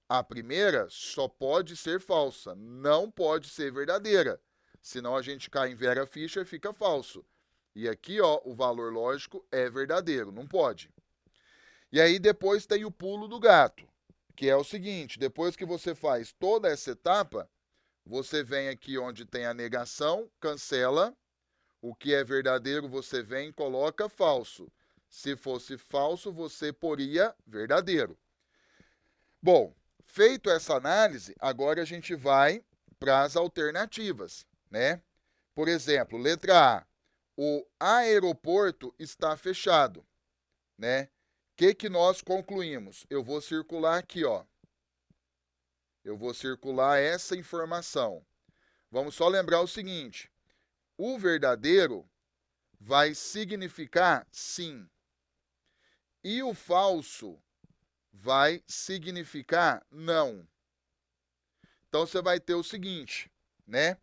a primeira só pode ser falsa, não pode ser verdadeira. Senão a gente cai em Vera Fischer e fica falso. E aqui, ó, o valor lógico é verdadeiro, não pode. E aí depois tem o pulo do gato, que é o seguinte, depois que você faz toda essa etapa, você vem aqui onde tem a negação, cancela, o que é verdadeiro você vem e coloca falso. Se fosse falso, você poria verdadeiro. Bom, feito essa análise, agora a gente vai para as alternativas, né? Por exemplo, letra A, o aeroporto está fechado, né? O que nós concluímos? Eu vou circular aqui, ó. Eu vou circular essa informação. Vamos só lembrar o seguinte, o verdadeiro vai significar sim. E o falso vai significar não. Então você vai ter o seguinte, né?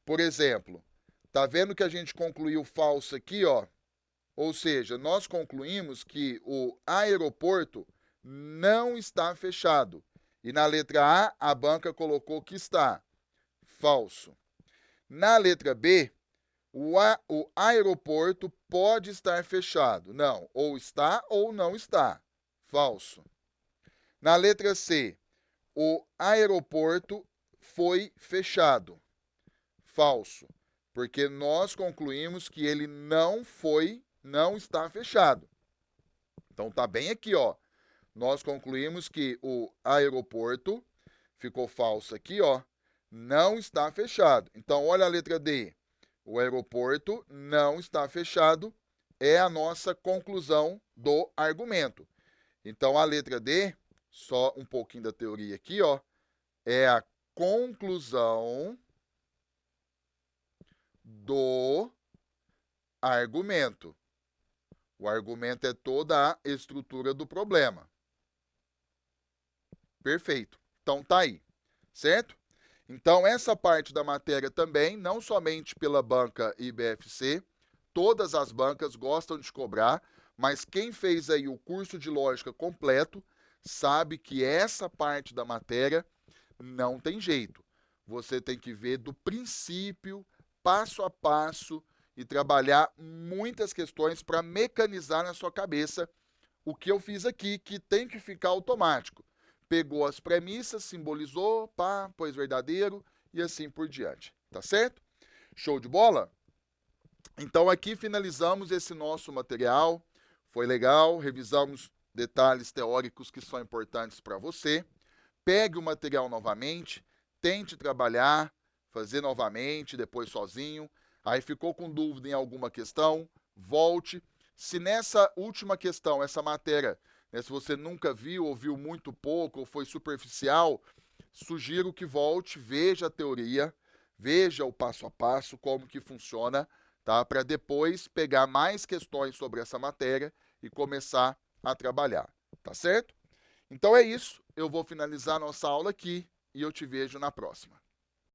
Por exemplo, tá vendo que a gente concluiu falso aqui, ó? Ou seja, nós concluímos que o aeroporto não está fechado. E na letra A, a banca colocou que está. Falso. Na letra B, o aeroporto pode estar fechado. Não, ou está ou não está. Falso. Na letra C, o aeroporto foi fechado. Falso, porque nós concluímos que ele não está fechado. Então tá bem aqui, ó. Nós concluímos que o aeroporto, ficou falso aqui, ó, não está fechado. Então olha a letra D. O aeroporto não está fechado, é a nossa conclusão do argumento. Então a letra D, só um pouquinho da teoria aqui, ó, é a conclusão do argumento. O argumento é toda a estrutura do problema. Perfeito. Então tá aí, certo? Então essa parte da matéria também, não somente pela banca IBFC, todas as bancas gostam de cobrar, mas quem fez aí o curso de lógica completo sabe que essa parte da matéria não tem jeito. Você tem que ver do princípio, passo a passo, e trabalhar muitas questões para mecanizar na sua cabeça o que eu fiz aqui, que tem que ficar automático. Pegou as premissas, simbolizou, pá, pôs verdadeiro e assim por diante. Tá certo? Show de bola? Então aqui finalizamos esse nosso material. Foi legal, revisamos detalhes teóricos que são importantes para você. Pegue o material novamente, tente trabalhar, fazer novamente, depois sozinho. Aí ficou com dúvida em alguma questão, volte. Se nessa última questão, essa matéria, né, se você nunca viu, ou viu muito pouco, ou foi superficial, sugiro que volte, veja a teoria, veja o passo a passo, como que funciona, tá? Para depois pegar mais questões sobre essa matéria e começar a trabalhar, tá certo? Então é isso, eu vou finalizar nossa aula aqui e eu te vejo na próxima.